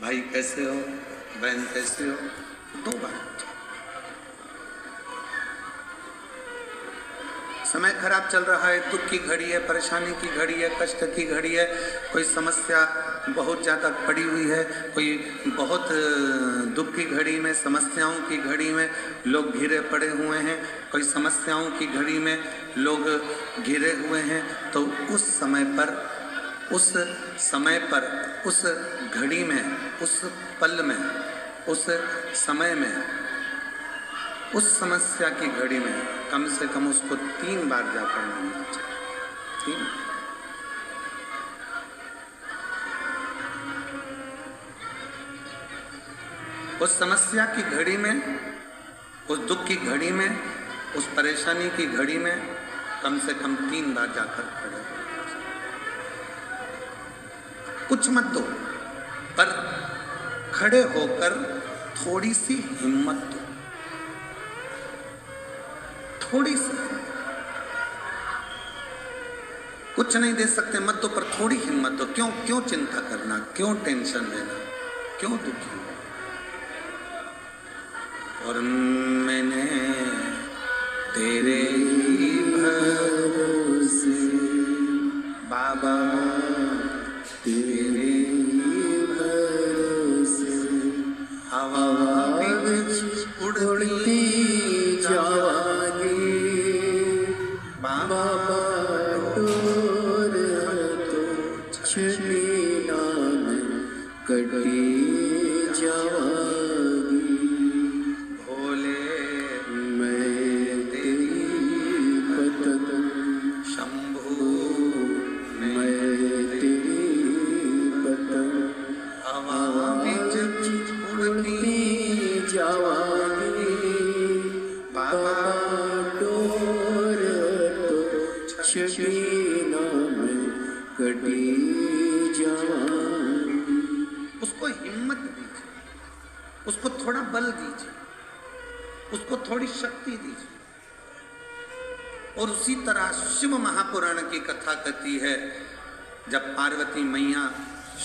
भाई कैसे हो, बहन कैसे हो, 2 बार। समय खराब चल रहा है, दुख की घड़ी है, परेशानी की घड़ी है, कष्ट की घड़ी है, कोई समस्या बहुत ज़्यादा पड़ी हुई है, कोई बहुत दुख की घड़ी में, समस्याओं की घड़ी में लोग घिरे पड़े हुए हैं, कोई समस्याओं की घड़ी में लोग घिरे हुए हैं। तो उस समय पर, उस घड़ी में, उस पल में, उस समय में, उस समस्या की घड़ी में कम से कम उसको 3 बार जाकर मानना चाहिए। 3। उस समस्या की घड़ी में, उस दुख की घड़ी में, उस परेशानी की घड़ी में कम से कम 3 बार जाकर खड़े। कुछ मत दो, पर खड़े होकर थोड़ी सी हिम्मत दो, थोड़ी सी। कुछ नहीं दे सकते मत दो, पर थोड़ी हिम्मत दो। क्यों चिंता करना, क्यों टेंशन लेना, क्यों दुखी हो। और मैंने तेरे ही भरोसे बाबा, तेरे ही भरोसे हवा बिच उड़ती जावागी बाबा, डोर तो छीना में कटी जावागी। भोले मैं तेरी पतंग, शंभू मैं तेरी पतंग, हवा बिच उड़ती जावागी बाबा, डोर तो छीना में कटी जावागी। उसको हिम्मत दीजिए, उसको थोड़ा बल दीजिए, उसको थोड़ी शक्ति दीजिए। और उसी तरह शिव महापुराण की कथा कहती है, जब पार्वती मैया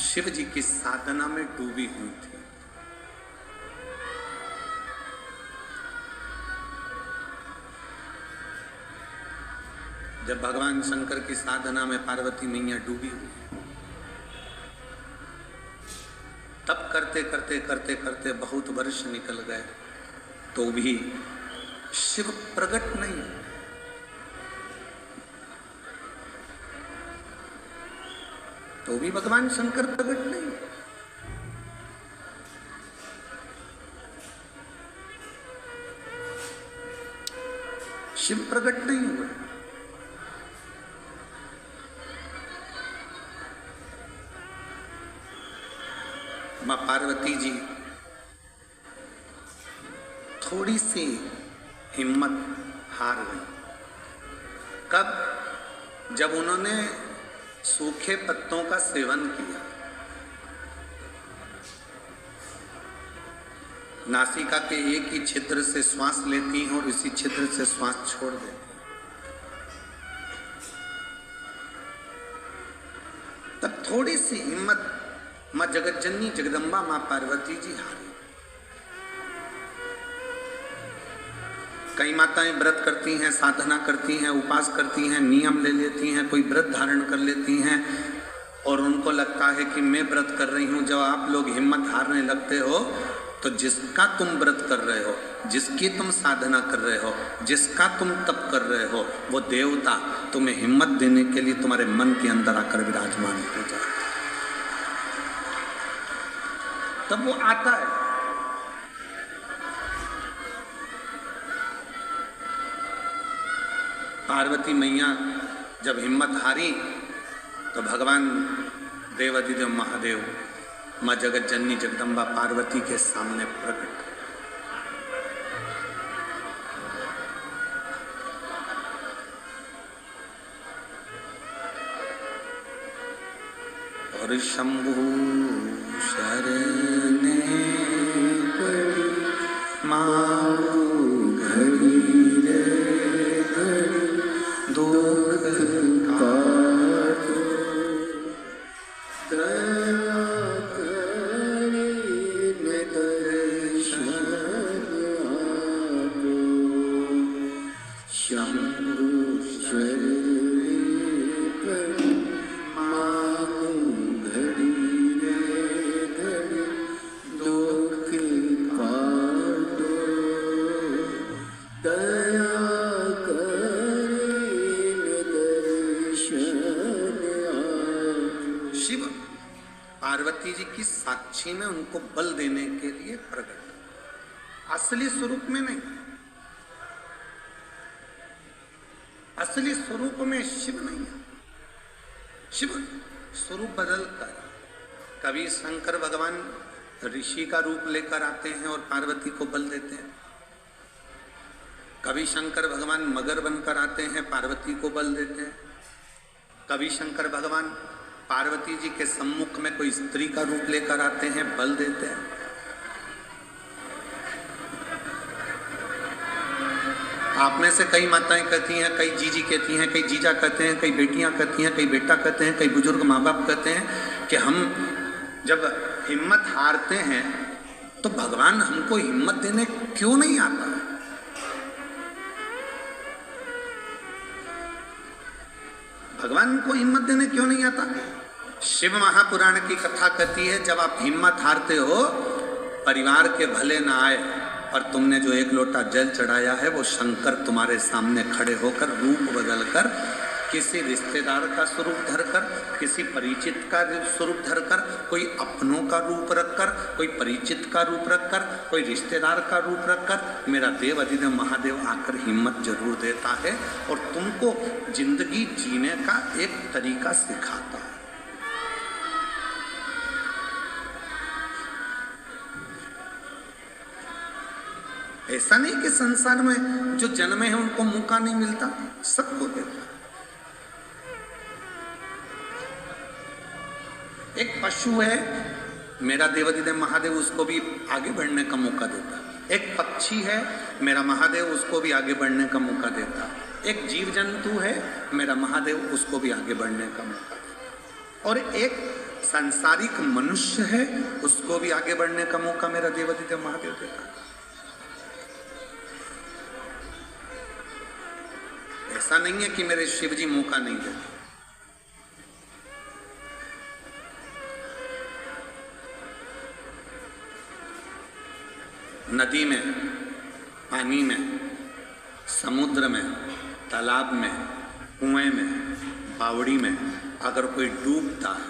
शिव जी की साधना में डूबी हुई थी, जब भगवान शंकर की साधना में पार्वती मैया डूबी हुई, तब करते करते करते करते बहुत वर्ष निकल गए, तो भी शिव प्रकट नहीं। तो भी भगवान शंकर प्रकट नहीं। शिव प्रकट नहीं हुए। मां पार्वती जी थोड़ी सी हिम्मत हार गई। कब? जब उन्होंने सूखे पत्तों का सेवन किया, नासिका के एक ही छिद्र से श्वास लेती हैं और इसी छिद्र से श्वास छोड़ देती हैं। तब थोड़ी सी हिम्मत मां जगतजननी जगदम्बा मां पार्वती जी हारी। कई माताएं व्रत करती हैं, साधना करती हैं, उपास करती हैं, नियम ले लेती हैं, कोई व्रत धारण कर लेती हैं और उनको लगता है कि मैं व्रत कर रही हूं। जब आप लोग हिम्मत हारने लगते हो, तो जिसका तुम व्रत कर रहे हो, जिसकी तुम साधना कर रहे हो, जिसका तुम तप कर रहे हो, वो देवता तुम्हें हिम्मत देने के लिए तुम्हारे मन के अंदर आकर विराजमान हो जाए, तब वो आता है। पार्वती मैया जब हिम्मत हारी, तो भगवान देवाधिदेव महादेव मां जगत जननी जगदम्बा पार्वती के सामने प्रकट। और शंभु शरणे पड़ी मारू घड़ी रे घड़ी, दुख काटो दया करे पार्वती जी की साक्षी में उनको बल देने के लिए प्रकट, असली स्वरूप में नहीं। असली स्वरूप में शिव नहीं है। शिव स्वरूप बदलकर, कभी शंकर भगवान ऋषि का रूप लेकर आते हैं और पार्वती को बल देते हैं, कभी शंकर भगवान मगर बनकर आते हैं, पार्वती को बल देते हैं, कभी शंकर भगवान पार्वती जी के सम्मुख में कोई स्त्री का रूप लेकर आते हैं, बल देते हैं। आप में से कई माताएं कहती हैं, कई जीजी कहती हैं, कई जीजा कहते हैं, कई बेटियां कहती हैं, कई बेटा कहते हैं, कई बुजुर्ग माँ बाप कहते हैं कि हम जब हिम्मत हारते हैं तो भगवान हमको हिम्मत देने क्यों नहीं आता है? भगवान को हिम्मत देने क्यों नहीं आता? शिव महापुराण की कथा कहती है, जब आप हिम्मत हारते हो, परिवार के भले ना आए और तुमने जो एक लोटा जल चढ़ाया है वो शंकर तुम्हारे सामने खड़े होकर रूप बदलकर, किसी रिश्तेदार का स्वरूप धरकर, किसी परिचित का स्वरूप धरकर, कोई अपनों का रूप रखकर, कोई परिचित का रूप रखकर, कोई रिश्तेदार का रूप रखकर मेरा देव अधिदेव महादेव आकर हिम्मत जरूर देता है और तुमको जिंदगी जीने का एक तरीका सिखाता है। ऐसा नहीं कि संसार में जो जन्मे हैं उनको मौका नहीं मिलता, सबको देता। एक पशु है, मेरा देवाधिदेव महादेव उसको भी आगे बढ़ने का मौका देता। एक पक्षी है, मेरा महादेव उसको भी आगे बढ़ने का मौका देता। एक जीव जंतु है, मेरा महादेव उसको भी आगे बढ़ने का मौका देता। और एक सांसारिक मनुष्य है, उसको भी आगे बढ़ने का मौका मेरा देवाधिदेव महादेव देता। ऐसा नहीं है कि मेरे शिव जी मौका नहीं देते। नदी में, पानी में, समुद्र में, तालाब में, कुएं में, बावड़ी में अगर कोई डूबता है,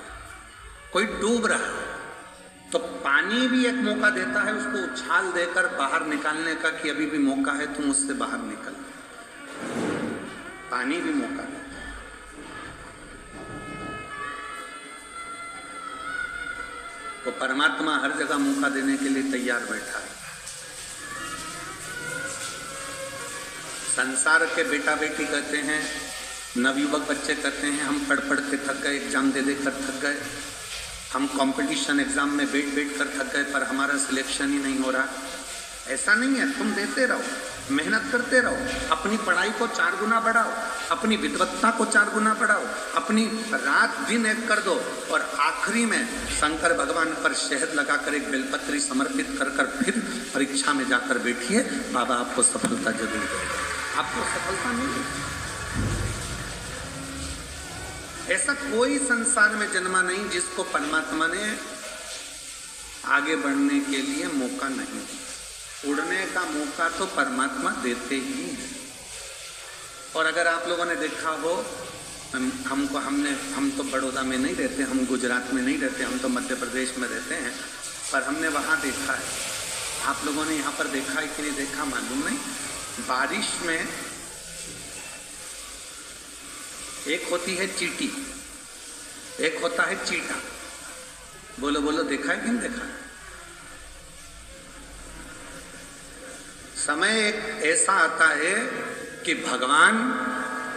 कोई डूब रहा है, तो पानी भी एक मौका देता है उसको उछाल देकर बाहर निकालने का कि अभी भी मौका है, तुम उससे बाहर निकल। पानी भी मौका देता है। वो परमात्मा हर जगह मौका देने के लिए तैयार बैठा है। संसार के बेटा बेटी कहते हैं, नवयुवक बच्चे कहते हैं, हम पढ़ पढ़ के थक गए, एग्जाम दे दे कर थक गए, हम कंपटीशन एग्जाम में बैठ बैठ कर थक गए, पर हमारा सिलेक्शन ही नहीं हो रहा। ऐसा नहीं है, तुम देते रहो, मेहनत करते रहो, अपनी पढ़ाई को 4 गुना बढ़ाओ, अपनी विद्वत्ता को 4 गुना बढ़ाओ, अपनी रात दिन एक कर दो और आखिरी में शंकर भगवान पर शहद लगाकर एक बेलपत्री समर्पित कर कर फिर परीक्षा में जाकर बैठिए, बाबा आपको सफलता जरूर देगा। आपको सफलता मिलेगी। ऐसा कोई संसार में जन्मा नहीं जिसको परमात्मा ने आगे बढ़ने के लिए मौका नहीं दिया। उड़ने का मौका तो परमात्मा देते ही है। और अगर आप लोगों ने देखा हो, हम तो बड़ौदा में नहीं रहते, हम गुजरात में नहीं रहते, हम तो मध्य प्रदेश में रहते हैं, पर हमने वहाँ देखा है। आप लोगों ने यहाँ पर देखा है कि नहीं देखा मालूम नहीं। बारिश में एक होती है चींटी, एक होता है चीटा। बोलो बोलो, देखा है कि नहीं देखा? समय एक ऐसा आता है कि भगवान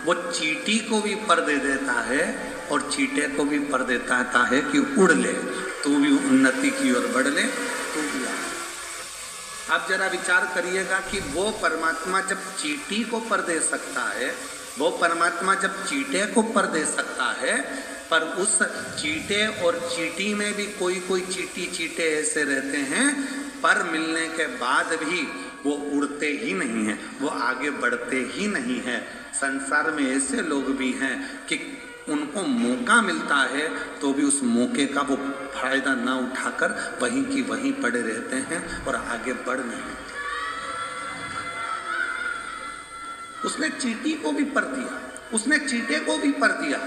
वो चींटी को भी पर दे देता है और चीटे को भी पर देता है कि उड़ ले, तू भी उन्नति की ओर बढ़ ले, तू भी आ। आप जरा विचार करिएगा कि वो परमात्मा जब चींटी को पर दे सकता है, वो परमात्मा जब चीटे को पर दे सकता है, पर उस चीटे और चींटी में भी कोई कोई चीटे ऐसे रहते हैं, पर मिलने के बाद भी वो उड़ते ही नहीं हैं, वो आगे बढ़ते ही नहीं हैं। संसार में ऐसे लोग भी हैं कि उनको मौका मिलता है तो भी उस मौके का वो फायदा ना उठाकर वहीं की वहीं पड़े रहते हैं और आगे बढ़ नहीं। उसने चींटी को भी पर दिया, उसने चींटे को भी पर दिया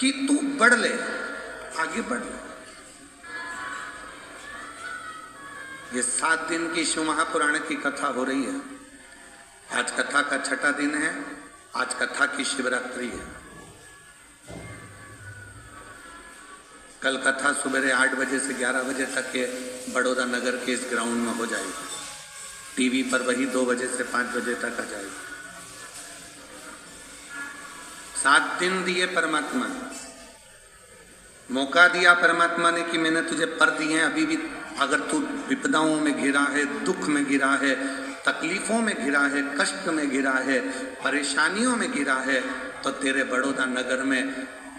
कि तू बढ़ ले, आगे बढ़ ले। ये 7 दिन की शिव महापुराण की कथा हो रही है। आज कथा का 6ठा दिन है। आज कथा की शिवरात्रि है। कल कथा सुबह 8 बजे से 11 बजे तक के बड़ौदा नगर के इस ग्राउंड में हो जाएगी। टीवी पर वही 2 बजे से 5 बजे तक आ जाएगी। 7 दिन दिए परमात्मा ने, मौका दिया परमात्मा ने कि मैंने तुझे पर दिए हैं। अभी भी अगर तू विपदाओं में घिरा है, दुख में घिरा है, तकलीफों में घिरा है, कष्ट में घिरा है, परेशानियों में घिरा है, तो तेरे बड़ौदा नगर में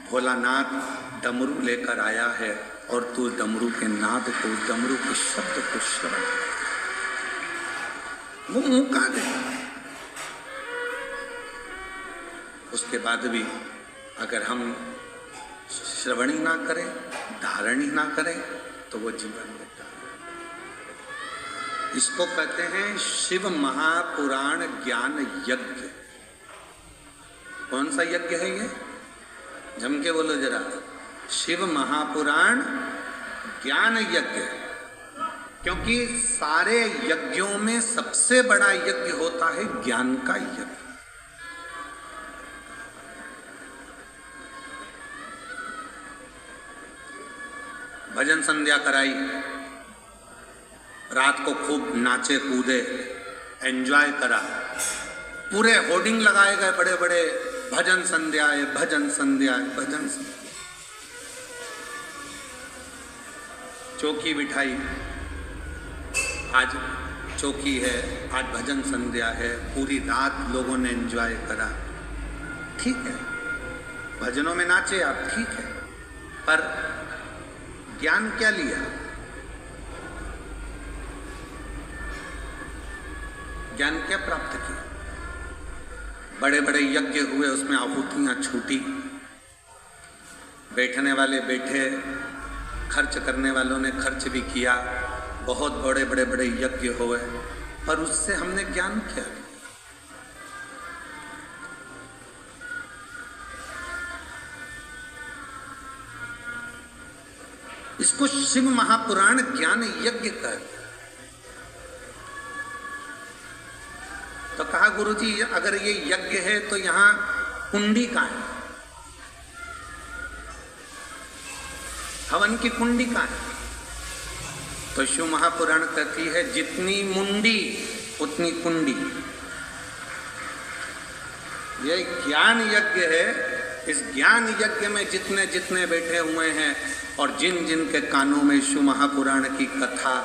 भोलानाथ डमरू लेकर आया है और तू डमरू के नाद को, डमरू के शब्द को श्रवण, वो मौका दे। उसके बाद भी अगर हम श्रवण ही ना करें, धारण ही ना करें, तो वो जीवन में इसको कहते हैं शिव महापुराण ज्ञान यज्ञ। कौन सा यज्ञ है ये? जम के बोलो जरा। शिव महापुराण ज्ञान यज्ञ। क्योंकि सारे यज्ञों में सबसे बड़ा यज्ञ होता है ज्ञान का यज्ञ। भजन संध्या कराई, रात को खूब नाचे कूदे, एंजॉय करा, पूरे होर्डिंग लगाए गए बड़े बड़े, भजन संध्या है, भजन संध्या है, भजन संध्या। चौकी बिठाई, आज चौकी है, आज भजन संध्या है, पूरी रात लोगों ने एंजॉय करा। ठीक है, भजनों में नाचे आप, ठीक है, पर ज्ञान क्या लिया? ज्ञान क्या प्राप्त किया? बड़े बड़े यज्ञ हुए, उसमें आहुतियां छूटी, बैठने वाले बैठे, खर्च करने वालों ने खर्च भी किया, बहुत बड़े बड़े बड़े यज्ञ हुए, पर उससे हमने ज्ञान क्या लिया? इसको शिव महापुराण ज्ञान यज्ञ कहते। तो कहा गुरुजी अगर ये यज्ञ है तो यहां कुंडी कहां है? हवन की कुंडी कहां है? तो शिव महापुराण कहती है जितनी मुंडी उतनी कुंडी। ये ज्ञान यज्ञ है। इस ज्ञान यज्ञ में जितने जितने बैठे हुए हैं और जिन जिन के कानों में शिव महापुराण की कथा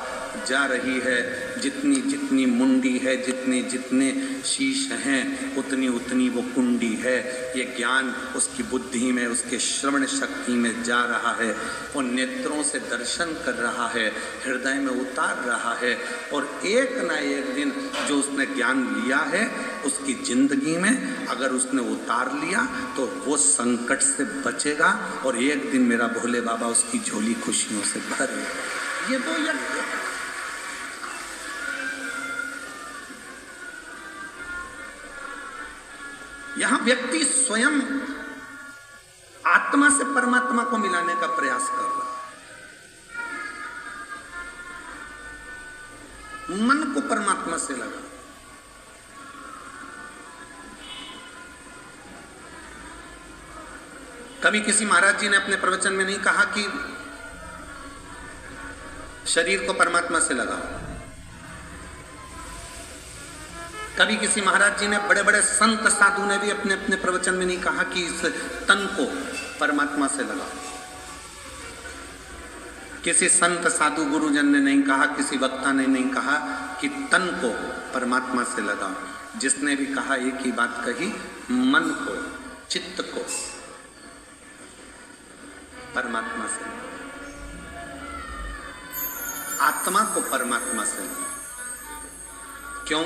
जा रही है, जितनी जितनी मुंडी है, जितने जितने शीश हैं, उतनी उतनी वो कुंडी है। ये ज्ञान उसकी बुद्धि में, उसके श्रवण शक्ति में जा रहा है, वो नेत्रों से दर्शन कर रहा है, हृदय में उतार रहा है, और एक ना एक दिन जो उसने ज्ञान लिया है उसकी जिंदगी में अगर उसने उतार लिया तो वो संकट से बचेगा और एक दिन मेरा भोले बाबा उसकी झोली खुशियों से भर देगा। ये वो यज्ञ है। यहां व्यक्ति स्वयं आत्मा से परमात्मा को मिलाने का प्रयास कर रहा है, मन को परमात्मा से लगा। कभी किसी महाराज जी ने अपने प्रवचन में नहीं कहा कि शरीर को परमात्मा से लगाओ। कभी किसी महाराज जी ने, बड़े बड़े संत साधु ने भी अपने अपने प्रवचन में नहीं कहा कि इस तन को परमात्मा से लगाओ। किसी संत साधु गुरुजन ने नहीं कहा, किसी वक्ता ने नहीं कहा कि तन को परमात्मा से लगाओ। जिसने भी कहा एक ही बात कही, मन को, चित्त को परमात्मा से, आत्मा को परमात्मा से। क्यों?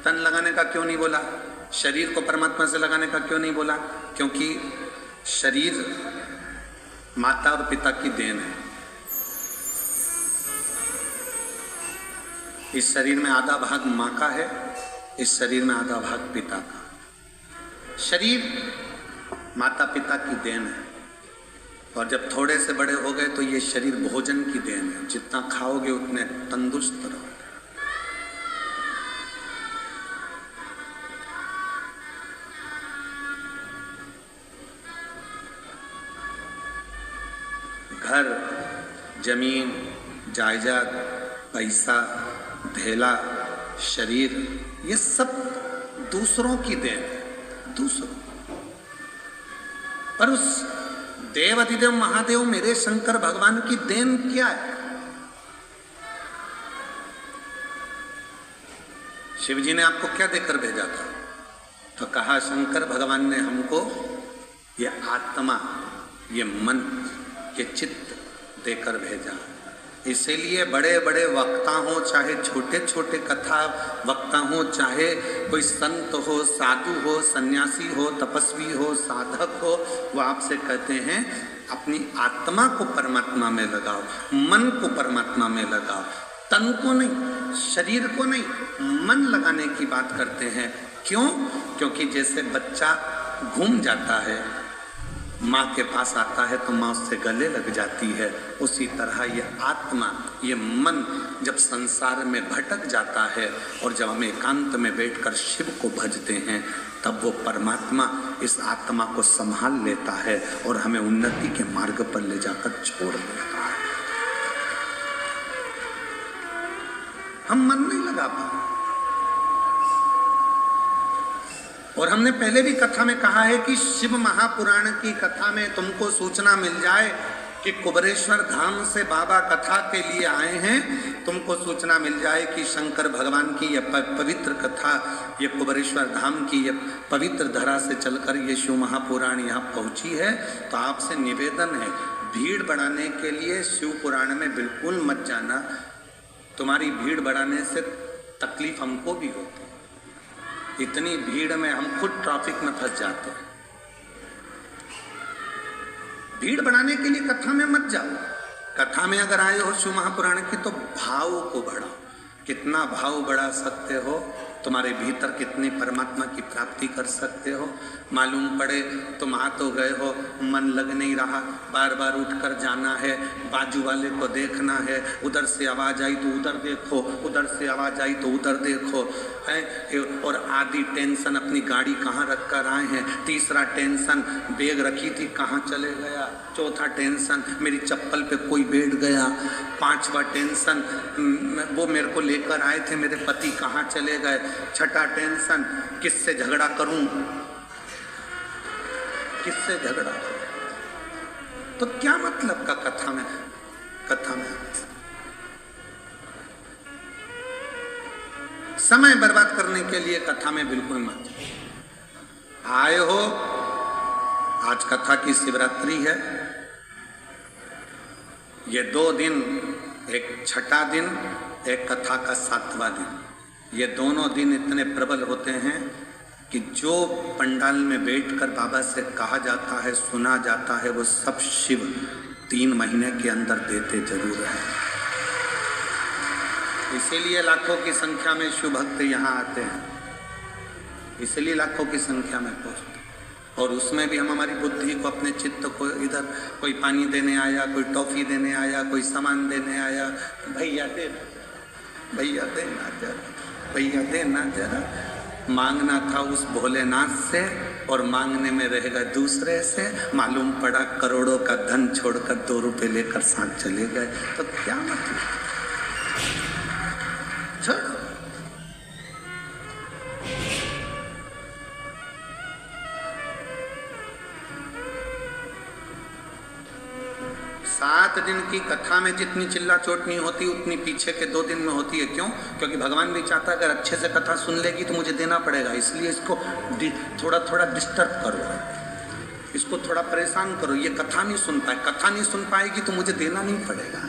तन लगाने का क्यों नहीं बोला? शरीर को परमात्मा से लगाने का क्यों नहीं बोला? क्योंकि शरीर माता और पिता की देन है। इस शरीर में आधा भाग मां का है, इस शरीर में आधा भाग पिता का। शरीर माता पिता की देन है। और जब थोड़े से बड़े हो गए तो ये शरीर भोजन की देन है, जितना खाओगे उतने तंदुरुस्त रहोगे। घर, जमीन, जायदाद, पैसा, धेला, शरीर, ये सब दूसरों की देन है, दूसरों। पर उस देवाधिदेव महादेव मेरे शंकर भगवान की देन क्या है? शिव जी ने आपको क्या देकर भेजा था? तो कहा शंकर भगवान ने हमको ये आत्मा, ये मन, ये चित्त देकर भेजा। इसीलिए बड़े बड़े वक्ता हो, चाहे छोटे छोटे कथा वक्ता हो, चाहे कोई संत हो, साधु हो, सन्यासी हो, तपस्वी हो, साधक हो, वो आपसे कहते हैं अपनी आत्मा को परमात्मा में लगाओ, मन को परमात्मा में लगाओ, तन को नहीं, शरीर को नहीं, मन लगाने की बात करते हैं। क्यों? क्योंकि जैसे बच्चा घूम जाता है, माँ के पास आता है तो माँ उससे गले लग जाती है, उसी तरह ये आत्मा, ये मन जब संसार में भटक जाता है और जब हम एकांत में बैठकर शिव को भजते हैं, तब वो परमात्मा इस आत्मा को संभाल लेता है और हमें उन्नति के मार्ग पर ले जाकर छोड़ देता है। हम मन नहीं लगा पाते। और हमने पहले भी कथा में कहा है कि शिव महापुराण की कथा में तुमको सूचना मिल जाए कि कुबेरेश्वर धाम से बाबा कथा के लिए आए हैं, तुमको सूचना मिल जाए कि शंकर भगवान की यह पवित्र कथा, ये कुबेरेश्वर धाम की ये पवित्र धरा से चलकर ये शिव महापुराण यहाँ पहुँची है, तो आपसे निवेदन है, भीड़ बढ़ाने के लिए शिव पुराण में बिल्कुल मत जाना। तुम्हारी भीड़ बढ़ाने से तकलीफ हमको भी होती है। इतनी भीड़ में हम खुद ट्रैफिक में फंस जाते हैं। भीड़ बढ़ाने के लिए कथा में मत जाओ। कथा में अगर आए हो शिव महापुराण की तो भाव को बढ़ाओ। कितना भाव बढ़ा सकते हो, तुम्हारे भीतर कितनी परमात्मा की प्राप्ति कर सकते हो। मालूम पड़े तुम आ तो गए हो, मन लग नहीं रहा, बार बार उठकर जाना है, बाजू वाले को देखना है, उधर से आवाज आई तो उधर देखो, उधर से आवाज आई तो उधर देखो है। और आधी टेंशन अपनी गाड़ी कहाँ रख कर आए हैं, तीसरा टेंशन बैग रखी थी कहाँ चले गया, चौथा टेंशन मेरी चप्पल पे कोई बैठ गया, पांचवा टेंशन वो मेरे को लेकर आए थे मेरे पति कहाँ चले गए, छठा टेंशन किससे झगड़ा करूं, किससे झगड़ा करूं। तो क्या मतलब का कथा में समय बर्बाद करने के लिए कथा में बिल्कुल मत आए हो। आज कथा की शिवरात्रि है, ये 2 दिन, एक छठा दिन, एक कथा का 7वां दिन, ये दोनों दिन इतने प्रबल होते हैं कि जो पंडाल में बैठकर बाबा से कहा जाता है, सुना जाता है, वो सब शिव 3 महीने के अंदर देते जरूर हैं। इसीलिए लाखों की संख्या में शिव भक्त यहाँ आते हैं, इसलिए लाखों की संख्या में पहुँचते। और उसमें भी हम हमारी बुद्धि को, अपने चित्त को, इधर कोई पानी देने आया, कोई टॉफी देने आया, कोई सामान देने आया, भैया दे, भैया देना जरा, भैया देना जरा। मांगना था उस भोलेनाथ से और मांगने में रहेगा दूसरे से। मालूम पड़ा करोड़ों का धन छोड़कर 2 रुपए लेकर साथ चले गए, तो क्या मतलब। छोड़ो। 7 दिन की कथा में जितनी चिल्ला चोटनी होती उतनी पीछे के 2 दिन में होती है। क्यों? क्योंकि भगवान भी चाहता है अगर अच्छे से कथा सुन लेगी तो मुझे देना पड़ेगा, इसलिए इसको थोड़ा थोड़ा डिस्टर्ब करो, इसको थोड़ा परेशान करो। ये कथा नहीं सुन पाए, कथा नहीं सुन पाएगी तो मुझे देना नहीं पड़ेगा।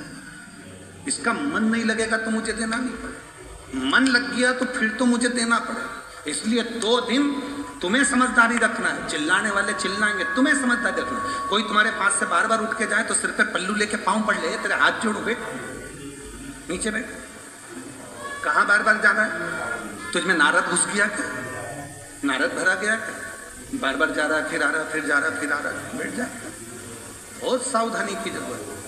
इसका मन नहीं लगेगा तो मुझे देना नहीं पड़ेगा, मन लग गया तो फिर तो मुझे देना पड़ेगा। इसलिए 2 दिन तुम्हें समझदारी रखना है। चिल्लाने वाले चिल्लाएंगे, तुम्हें समझदारी रखना है। कोई तुम्हारे पास से बार बार उठ के जाए तो सिर पे पल्लू लेके पाँव पड़ ले, तेरे हाथ जोड़ो, बैठ नीचे बैठ। कहाँ बार बार जा रहा है? तुझमें नारद घुस गया क्या? नारद भरा गया क्या? बार बार जा रहा, फिर आ रहा, फिर जा रहा, फिर आ रहा, बैठ जा। बहुत सावधानी की जरूरत है।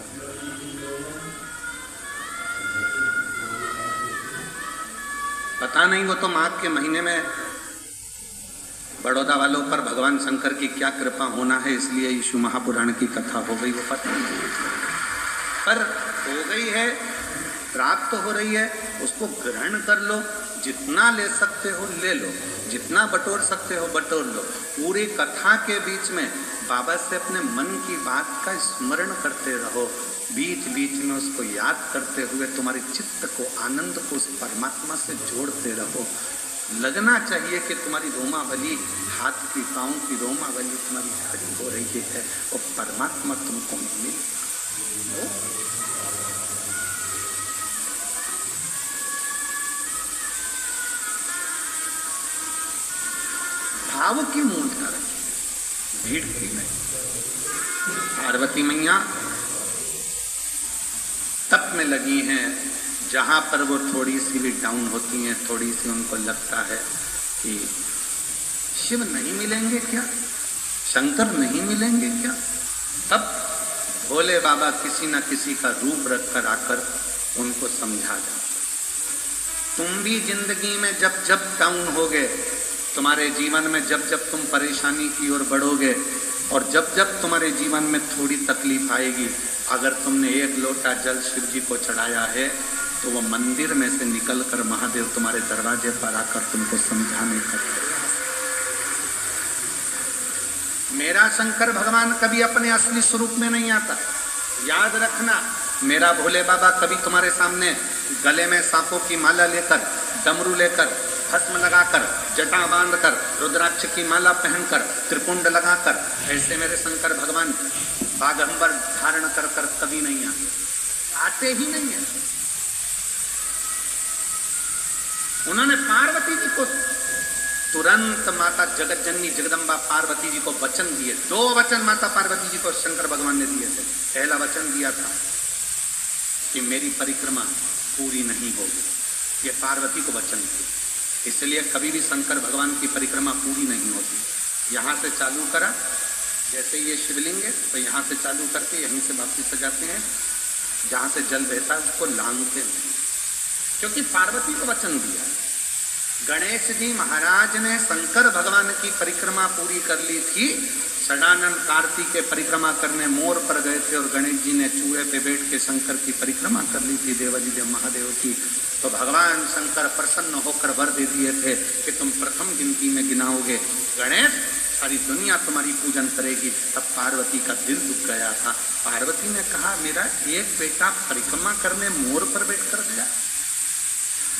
पता नहीं वो तो माघ के महीने में बड़ौदा वालों पर भगवान शंकर की क्या कृपा होना है, इसलिए यीशु महापुराण की कथा हो गई, वो पता नहीं, पर हो गई है, प्राप्त हो रही है, उसको ग्रहण कर लो, जितना ले सकते हो ले लो, जितना बटोर सकते हो बटोर लो। पूरी कथा के बीच में बाबा से अपने मन की बात का स्मरण करते रहो, बीच बीच में उसको याद करते हुए तुम्हारे चित्त को, आनंद को उस परमात्मा से जोड़ते रहो। लगना चाहिए कि तुम्हारी रोमावली, हाथ की पाँव की रोमावली तुम्हारी खड़ी हो रही है और परमात्मा तुमको मिले। भाव की मूर्ता रखी, भीड़ की नहीं। पार्वती मैया तप में लगी हैं, जहां पर वो थोड़ी सी भी डाउन होती हैं, थोड़ी सी उनको लगता है कि शिव नहीं मिलेंगे क्या, शंकर नहीं मिलेंगे क्या, तब भोले बाबा किसी न किसी का रूप रखकर आकर उनको समझा जाते। तुम भी जिंदगी में जब जब डाउन होगे, तुम्हारे जीवन में जब जब तुम परेशानी की ओर बढ़ोगे और जब जब तुम्हारे जीवन में थोड़ी तकलीफ आएगी, अगर तुमने एक लोटा जल शिव जी को चढ़ाया है तो वो मंदिर में से निकलकर महादेव तुम्हारे दरवाजे पर आकर तुमको समझाने का। मेरा शंकर भगवान कभी अपने असली स्वरूप में नहीं आता, याद रखना। मेरा भोले बाबा कभी तुम्हारे सामने गले में सांपों की माला लेकर, डमरू लेकर, भस्म लगाकर, जटा बांधकर, रुद्राक्ष की माला पहनकर, त्रिपुंड लगाकर, ऐसे मेरे शंकर भगवान बागंबर धारण कर कर कभी नहीं आते ही नहीं है। उन्होंने पार्वती जी को तुरंत, माता जगत जननी जगदम्बा पार्वती जी को वचन दिए। 2 वचन माता पार्वती जी को शंकर भगवान ने दिए थे। पहला वचन दिया था कि मेरी परिक्रमा पूरी नहीं होगी, ये पार्वती को वचन दिया। इसलिए कभी भी शंकर भगवान की परिक्रमा पूरी नहीं होती। यहाँ से चालू करा, जैसे ये शिवलिंग है तो यहाँ से चालू करके यहीं से वापस से जाते हैं, जहाँ से जल बहता है उसको लांघते नहीं, क्योंकि पार्वती को वचन दिया। गणेश जी महाराज ने शंकर भगवान की परिक्रमा पूरी कर ली थी। षडानंद कार्तिक के परिक्रमा करने मोर पर गए थे और गणेश जी ने चूहे पे बैठ के शंकर की परिक्रमा कर ली थी, देवादिदेव महादेव की। तो भगवान शंकर प्रसन्न होकर वर दे दिए थे कि तुम प्रथम गिनती में गिनाओगे गणेश, सारी दुनिया तुम्हारी पूजन करेगी। तब पार्वती का दिल दुख गया था। पार्वती ने कहा मेरा एक बेटा परिक्रमा करने मोर पर बैठ कर गया,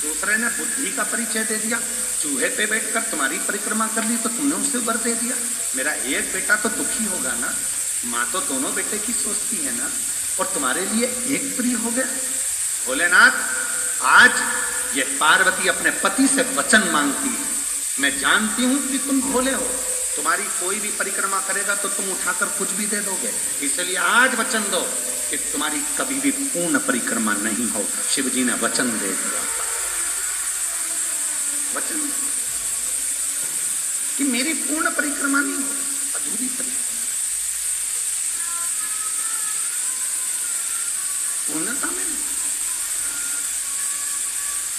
दूसरे ने बुद्धि का परिचय दे दिया, चूहे पे बैठकर तुम्हारी परिक्रमा कर ली तो तुमने उसे वर दे दिया। मेरा एक बेटा तो दुखी होगा ना, माँ तो दोनों बेटे की सोचती है ना, और तुम्हारे लिए एक प्रिय हो गया। भोलेनाथ, आज ये पार्वती अपने पति से वचन मांगती है। मैं जानती हूं कि तुम भोले हो, तुम्हारी कोई भी परिक्रमा करेगा तो तुम उठाकर कुछ भी दे दोगे, इसलिए आज वचन दो कि तुम्हारी कभी भी पूर्ण परिक्रमा नहीं हो। शिव जी ने वचन दे दिया, वचन कि मेरी पूर्ण परिक्रमा नहीं हो, अधूरी परिक्रमा, पूर्णता में नहीं।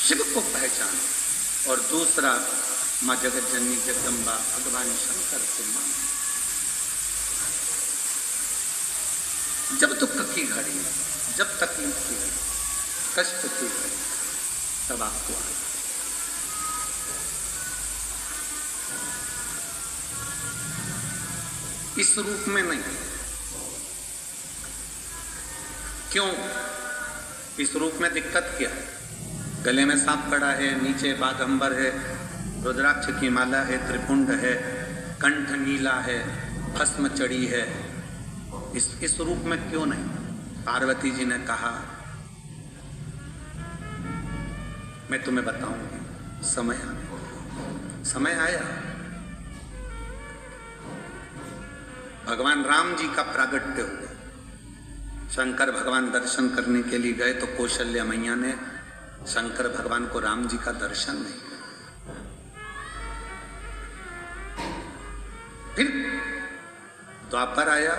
शिव को पहचान, और दूसरा माँ जगत जननी जगदम्बा भगवान शंकर को मान। जब दुख की घड़ी, जब तकलीफ की घड़ी, कष्ट की घड़ी, तब आपको आए। इस रूप में नहीं। क्यों? इस रूप में दिक्कत क्या है? गले में सांप पड़ा है, नीचे बाघंबर है, रुद्राक्ष की माला है, त्रिपुंड है, कंठ नीला है, भस्म चढ़ी है। इस रूप में क्यों नहीं? पार्वती जी ने कहा मैं तुम्हें बताऊंगी, समय आया। भगवान राम जी का प्रागट्य हुआ। शंकर भगवान दर्शन करने के लिए गए तो कौशल्या मैया ने शंकर भगवान को राम जी का दर्शन नहीं किया। फिर द्वापर आया,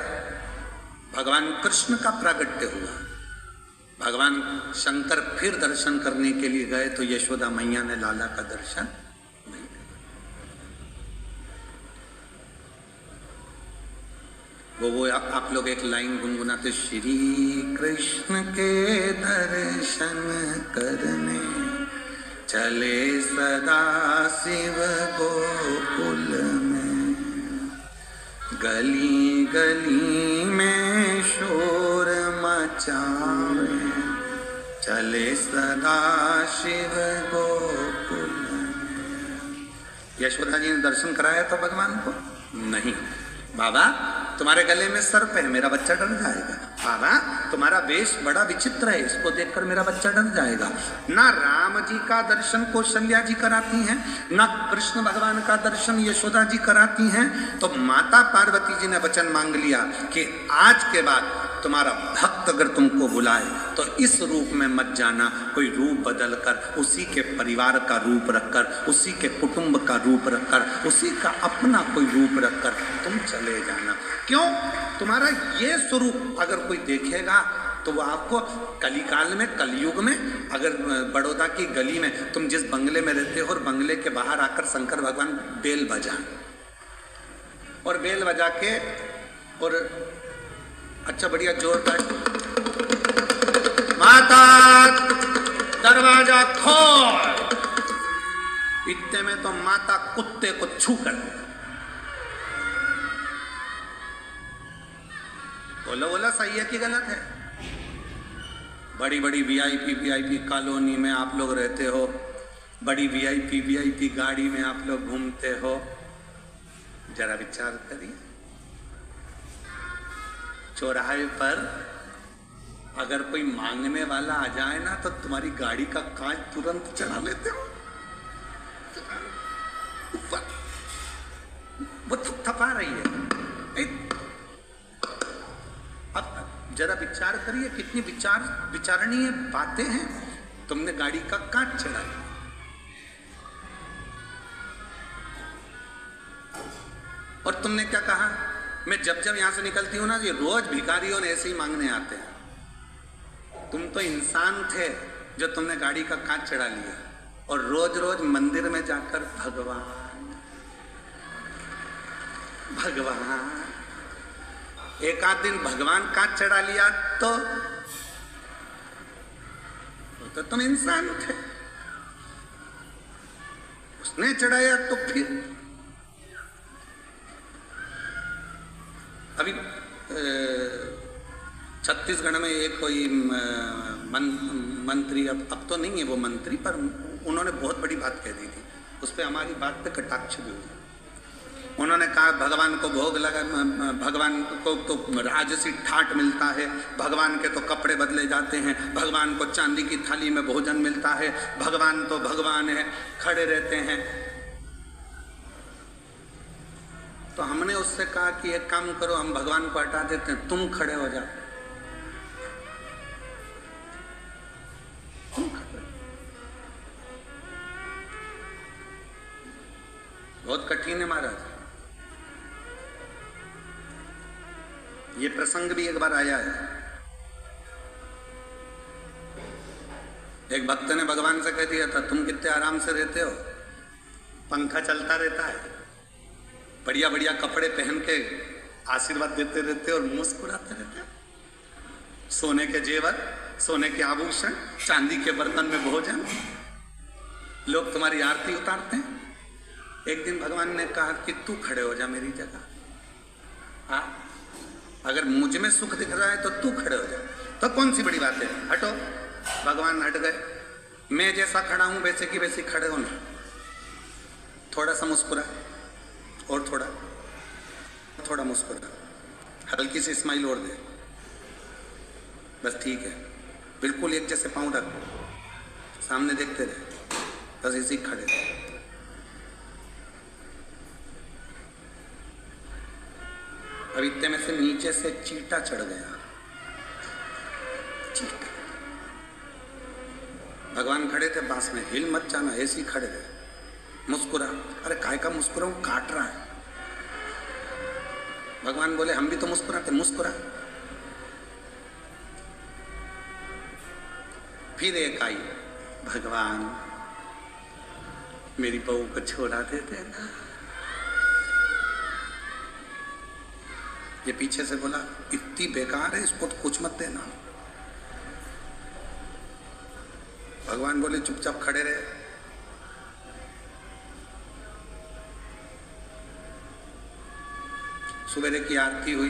भगवान कृष्ण का प्रागट्य हुआ। भगवान शंकर फिर दर्शन करने के लिए गए तो यशोदा मैया ने लाला का दर्शन नहीं किया। वो आप लोग एक लाइन गुनगुनाते, श्री कृष्ण के दर्शन करने चले सदा शिव गोकुल में, गली गली में शोर मचावे चले सदा शिव गोकुल में। यशोदा जी ने दर्शन कराया था भगवान को? नहीं। बाबा तुम्हारे गले में सर्प है, मेरा बच्चा डर जाएगा। बाबा तुम्हारा वेश बड़ा विचित्र है, इसको देखकर मेरा बच्चा डर जाएगा। ना राम जी का दर्शन कौशल्या जी कराती हैं, ना कृष्ण भगवान का दर्शन यशोदा जी कराती हैं। तो माता पार्वती जी ने वचन मांग लिया कि आज के बाद तुम्हारा भक्त अगर तुमको बुलाए तो इस रूप में मत जाना, कोई रूप बदल कर, उसी के परिवार का रूप रखकर, उसी के कुटुंब का रूप रखकर, उसी का अपना कोई रूप रखकर तुम चले जाना। क्यों? तुम्हारा ये स्वरूप अगर कोई देखेगा तो वो आपको कलिकाल में, कलयुग में, अगर बड़ौदा की गली में तुम जिस बंगले में रहते हो और बंगले के बाहर आकर शंकर भगवान बेल बजाएं और बेल बजा के और अच्छा बढ़िया जोरदार, माता दरवाजा खोल, इतने में तो माता कुत्ते को छू कर दे। बोलो बोलो सही है कि गलत है? बड़ी बड़ी वीआईपी कॉलोनी में आप लोग रहते हो, बड़ी वीआईपी गाड़ी में आप लोग घूमते हो, जरा विचार करिए। चौराहे पर अगर कोई मांगने वाला आ जाए ना तो तुम्हारी गाड़ी का कांच तुरंत चला लेते हो, वो थपथपा रही है। अब जरा विचार करिए कितनी विचारणीय बातें हैं। तुमने गाड़ी का कांच चलाया और तुमने क्या कहा? मैं जब यहां से निकलती हूं ना, ये रोज भिखारियों ने ऐसे ही मांगने आते हैं। तुम तो इंसान थे जो तुमने गाड़ी का कांच चढ़ा लिया और रोज रोज मंदिर में जाकर भगवान भगवान, एक आध दिन भगवान कांच चढ़ा लिया तो तुम इंसान थे। उसने चढ़ाया तो फिर अभी छत्तीसगढ़ में एक कोई मंत्री, अब तो नहीं है वो मंत्री, पर उन्होंने बहुत बड़ी बात कह दी थी, उस पर हमारी बात पे कटाक्ष भी हुई। उन्होंने कहा भगवान को भोग लगा, भगवान को तो राजसी ठाट मिलता है, भगवान के तो कपड़े बदले जाते हैं, भगवान को चांदी की थाली में भोजन मिलता है, भगवान तो भगवान है, खड़े रहते हैं। तो हमने उससे कहा कि एक काम करो, हम भगवान को हटा देते हैं, तुम खड़े हो जाओ। तुम खड़े, बहुत कठिन है महाराज। ये प्रसंग भी एक बार आया है। एक भक्त ने भगवान से कह दिया था, तुम कितने आराम से रहते हो, पंखा चलता रहता है, बढ़िया बढ़िया कपड़े पहन के आशीर्वाद देते रहते और मुस्कुराते रहते हो, सोने के जेवर, सोने के आभूषण, चांदी के बर्तन में भोजन, लोग तुम्हारी आरती उतारते हैं। एक दिन भगवान ने कहा कि तू खड़े हो जा मेरी जगह। हाँ, अगर मुझ में सुख दिख रहा है तो तू खड़े हो जा, तो कौन सी बड़ी बात है, हटो। भगवान हट गए। मैं जैसा खड़ा हूं वैसे की वैसे खड़े हो ना, थोड़ा सा मुस्कुरा और थोड़ा मुस्कुरा, हल्की सी स्माइल और दे, बस ठीक है। बिल्कुल एक जैसे पाँव रख, सामने देखते रहे, बस इसी खड़े रहे। अब इतने में से नीचे से चींटा चढ़ गया। चींटा, भगवान खड़े थे पास में, हिल मत जाना, ऐसे ही खड़े रहे, मुस्कुरा। अरे काय का मुस्कुराऊं, काट रहा है। भगवान बोले हम भी तो मुस्कुराते, मुस्कुरा। फिर एक आई, भगवान मेरी बहू को छोड़ा देते ना। ये पीछे से बोला इतनी बेकार है, इसको तो कुछ मत देना। भगवान बोले चुपचाप खड़े रहे। सवेरे की आरती हुई,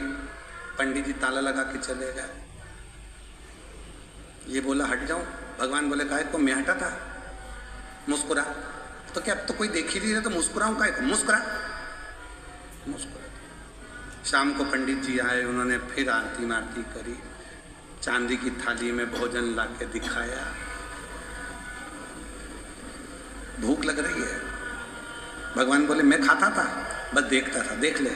पंडित जी ताला लगा के चले गए। ये बोला हट जाऊं, भगवान बोले काहे को, मैं हटा था, मुस्कुरा। तो क्या अब तो कोई देख ही नहीं रहा तो मुस्कुराऊं काहे को, मुस्कुरा। शाम को पंडित जी आए, उन्होंने फिर आरती मारती करी, चांदी की थाली में भोजन लाके दिखाया। भूख लग रही है, भगवान बोले मैं खाता था, बस देखता था, देख ले,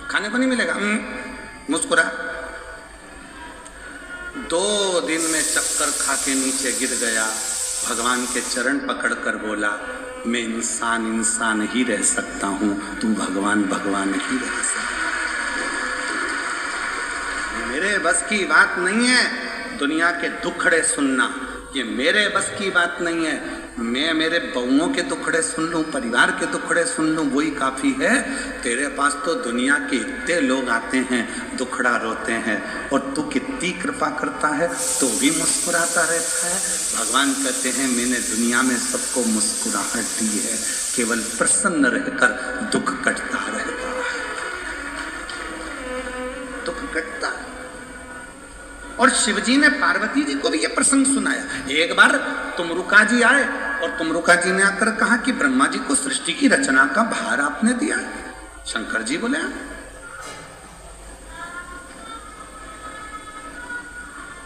खाने को नहीं मिलेगा, मुस्कुरा। 2 दिन में चक्कर खा के नीचे गिर गया, भगवान के चरण पकड़कर बोला मैं इंसान ही रह सकता हूं, तू भगवान ही रह सकता। मेरे बस की बात नहीं है दुनिया के दुखड़े सुनना, ये मेरे बस की बात नहीं है। मैं मेरे बहुओं के दुखड़े सुन लूं, परिवार के दुखड़े सुन लूं, वही काफी है। तेरे पास तो दुनिया के इतने लोग आते हैं, दुखड़ा रोते हैं, और तू कितनी कृपा करता है तो भी मुस्कुराता रहता है। भगवान कहते हैं मैंने दुनिया में सबको मुस्कुराहट दी है, केवल प्रसन्न रहकर दुख कटता रहता है, दुख कटता है। और शिवजी ने पार्वती जी को भी यह प्रसंग सुनाया। एक बार तुमरुका जी आए और तुमरुका जी ने आकर कहा कि ब्रह्मा जी को सृष्टि की रचना का भार आपने दिया। शंकर जी बोले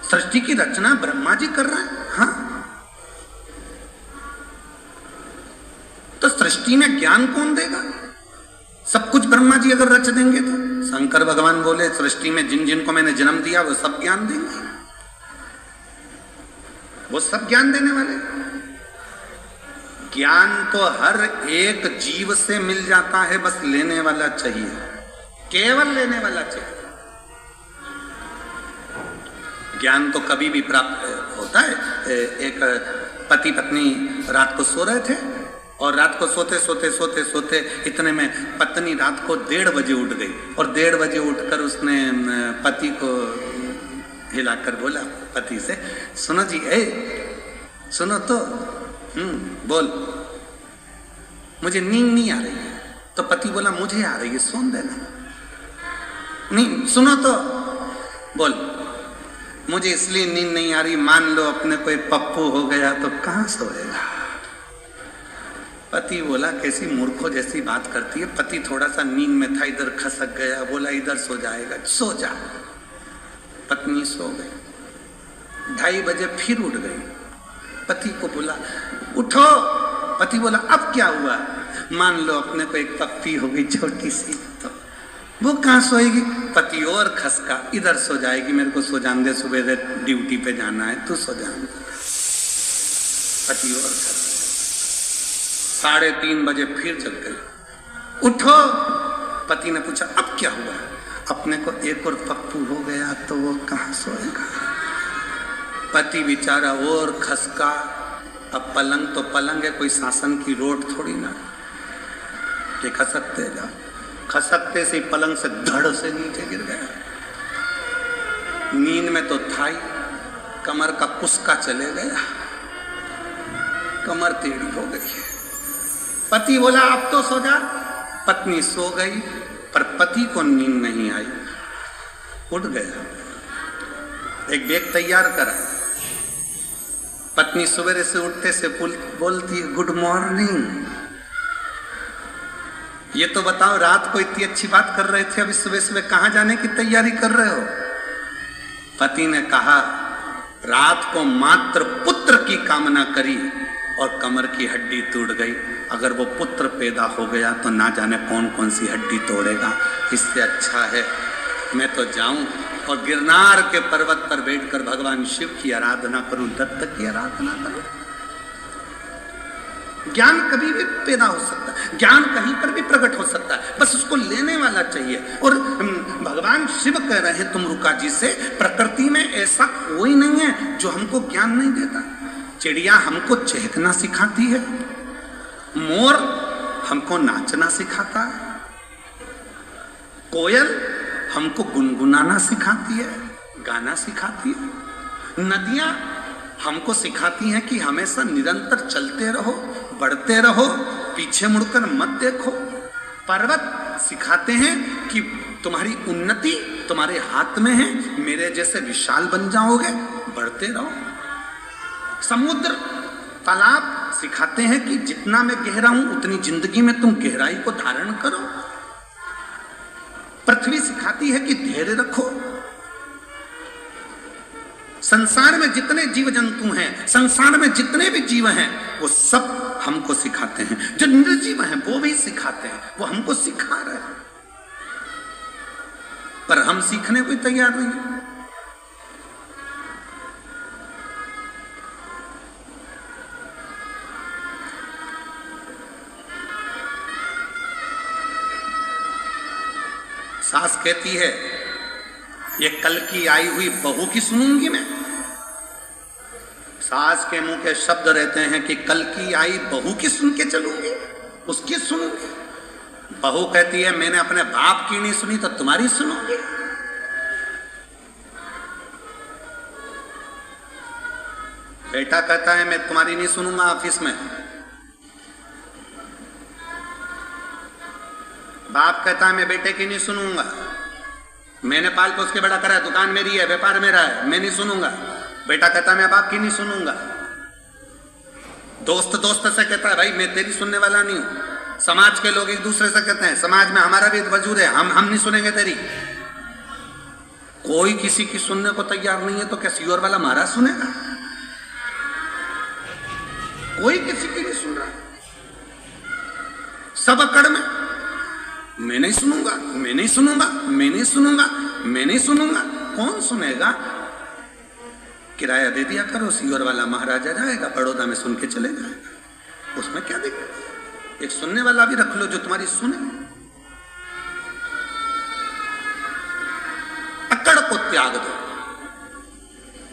सृष्टि की रचना ब्रह्मा जी कर रहे हैं। हाँ, तो सृष्टि में ज्ञान कौन देगा? सब कुछ ब्रह्मा जी अगर रच देंगे तो। शंकर भगवान बोले सृष्टि में जिन जिन को मैंने जन्म दिया वो सब ज्ञान देंगे, वो सब ज्ञान देने वाले। ज्ञान तो हर एक जीव से मिल जाता है, बस लेने वाला चाहिए, केवल लेने वाला चाहिए। ज्ञान तो कभी भी प्राप्त होता है। एक पति पत्नी रात को सो रहे थे और रात को सोते इतने में पत्नी रात को 1:30 बजे उठ गई और 1:30 बजे उठकर उसने पति को हिलाकर बोला पति से, सुनो जी, सुनो तो, बोल, मुझे नींद नहीं आ रही है। तो पति बोला मुझे आ रही है, सोन देना। नहीं, सुनो तो, बोल, मुझे इसलिए नींद नहीं आ रही, मान लो अपने कोई पप्पू हो गया तो कहां सोएगा। पति बोला कैसी मूर्खों जैसी बात करती है। पति थोड़ा सा नींद में था, इधर खसक गया, बोला इधर सो जाएगा, सो जा। पत्नी सो गई। 2:30 बजे फिर उठ गई, पति को बोला उठो। पति बोला अब क्या हुआ? मान लो अपने को एक पप्पी हो गई छोटी सी, तो वो कहाँ सोएगी? पति और खसका, इधर सो जाएगी, मेरे को सो जान दे, सुबह ड्यूटी पे जाना है, तू सो जान दे। पति और खसका। 3:30 बजे फिर जग गई, उठो। पति ने पूछा अब क्या हुआ? अपने को एक और पप्पू हो गया तो वो कहाँ सोएगा? पति बेचारा और खसका। अब पलंग तो पलंग है, कोई शासन की रोड थोड़ी ना कि खसकते जा। खसकते से पलंग से धड़ से नीचे गिर गया। नींद में तो था ही, कमर का कुस्का चले गया, कमर टेढ़ी हो गई है। पति बोला अब तो सो जा। पत्नी सो गई, पर पति को नींद नहीं आई, उठ गया। एक बैग तैयार करा। पत्नी सवेरे से उठते से बोलती गुड मॉर्निंग। ये तो बताओ, रात को इतनी अच्छी बात कर रहे थे, अभी सुबह सुबह कहां जाने की तैयारी कर रहे हो? पति ने कहा रात को मात्र पुत्र की कामना करी और कमर की हड्डी टूट गई। अगर वो पुत्र पैदा हो गया तो ना जाने कौन कौन सी हड्डी तोड़ेगा। इससे अच्छा है मैं तो जाऊं और गिरनार के पर्वत पर बैठकर भगवान शिव की आराधना करूं, दत्त की आराधना करूं। ज्ञान कभी भी पैदा हो सकता है, ज्ञान कहीं पर भी प्रकट हो सकता है, बस उसको लेने वाला चाहिए। और भगवान शिव कह रहे हैं तुमरुका जी से, प्रकृति में ऐसा कोई नहीं है जो हमको ज्ञान नहीं देता। चिड़िया हमको चहकना सिखाती है, मोर हमको नाचना सिखाता है, कोयल हमको गुनगुनाना सिखाती है, गाना सिखाती है, नदियां हमको सिखाती हैं कि हमेशा निरंतर चलते रहो, बढ़ते रहो, पीछे मुड़कर मत देखो, पर्वत सिखाते हैं कि तुम्हारी उन्नति तुम्हारे हाथ में है, मेरे जैसे विशाल बन जाओगे, बढ़ते रहो, समुद्र तालाब सिखाते हैं कि जितना मैं गहरा हूं उतनी जिंदगी में तुम गहराई को धारण करो, पृथ्वी सिखाती है कि धैर्य रखो। संसार में जितने जीव जंतु हैं, संसार में जितने भी जीव हैं, वो सब हमको सिखाते हैं। जो निर्जीव हैं वो भी सिखाते हैं, वो हमको सिखा रहे हैं, पर हम सीखने को तैयार नहीं हैं। सास कहती है ये कल की आई हुई बहू की सुनूंगी मैं। सास के मुंह के शब्द रहते हैं कि कल की आई बहू की सुन के चलूंगी, उसकी सुनूंगी। बहू कहती है मैंने अपने बाप की नहीं सुनी तो तुम्हारी सुनूंगी। बेटा कहता है मैं तुम्हारी नहीं सुनूंगा ऑफिस में। बाप कहता है मैं बेटे की नहीं सुनूंगा, मैंने पाल पोस के बड़ा करा है, दुकान मेरी है, व्यापार मेरा है, मैं नहीं सुनूंगा। बेटा कहता है मैं बाप की नहीं सुनूंगा। दोस्त दोस्त से कहता है भाई मैं तेरी सुनने वाला नहीं हूं। समाज के लोग एक दूसरे से कहते हैं समाज में हमारा भी वजूद है, हम नहीं सुनेंगे तेरी। कोई किसी की सुनने को तैयार नहीं है तो क्या सियोर वाला महाराज सुनेगा? कोई किसी की नहीं सुन रहा, सब अकड़ में मैं नहीं सुनूंगा, मैं नहीं सुनूंगा, मैं नहीं सुनूंगा, मैं नहीं सुनूंगा। कौन सुनेगा? किराया दे दिया करो, सियोर वाला महाराजा जाएगा, बड़ौदा में सुन के चले जाएगा, उसमें क्या दिक्कत? एक सुनने वाला भी रख लो जो तुम्हारी सुने। अकड़ को त्याग दो।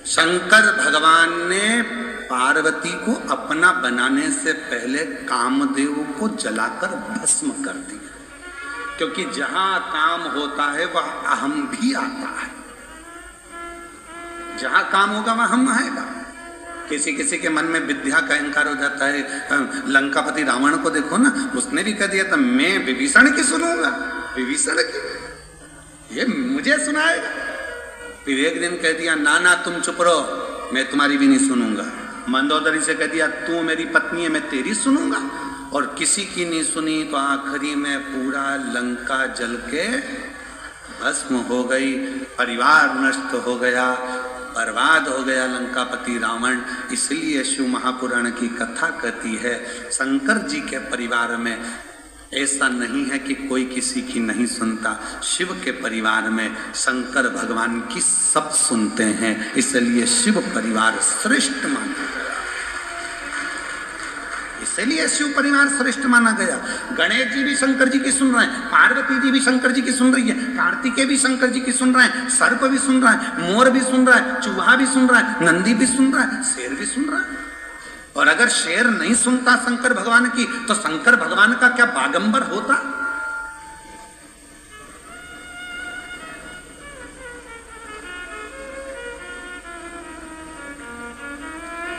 शंकर भगवान ने पार्वती को अपना बनाने से पहले कामदेव को जलाकर भस्म कर दिया, क्योंकि जहां काम होता है वह अहम भी आता है। जहां काम होगा वह हम आएगा। किसी किसी के मन में विद्या का अहंकार हो जाता है। लंकापति रावण को देखो ना, उसने भी कह दिया था मैं विभीषण की सुनूंगा, विभीषण की, ये मुझे सुनाएगा। फिर एक दिन कह दिया ना तुम चुप रहो, मैं तुम्हारी भी नहीं सुनूंगा। मंदोदरी से कह दिया तू मेरी पत्नी है, मैं तेरी सुनूंगा। और किसी की नहीं सुनी तो आखिरी में पूरा लंका जल के भस्म हो गई, परिवार नष्ट हो गया, बर्बाद हो गया लंकापति रावण। इसलिए शिव महापुराण की कथा कहती है शंकर जी के परिवार में ऐसा नहीं है कि कोई किसी की नहीं सुनता। शिव के परिवार में शंकर भगवान की सब सुनते हैं, इसलिए शिव परिवार श्रेष्ठ माना गया। इसलिए शिव परिवार श्रेष्ठ माना गया। गणेश जी भी शंकर जी की सुन रहे हैं, पार्वती जी भी शंकर जी की सुन रही है, कार्तिकेय भी शंकर जी की सुन रहे हैं, सर्प भी सुन रहा है, मोर भी सुन रहा है, चूहा भी सुन रहा है, नंदी भी सुन रहा है, शेर भी सुन रहा है। और अगर शेर नहीं सुनता शंकर भगवान की तो शंकर भगवान का क्या बागंबर होता?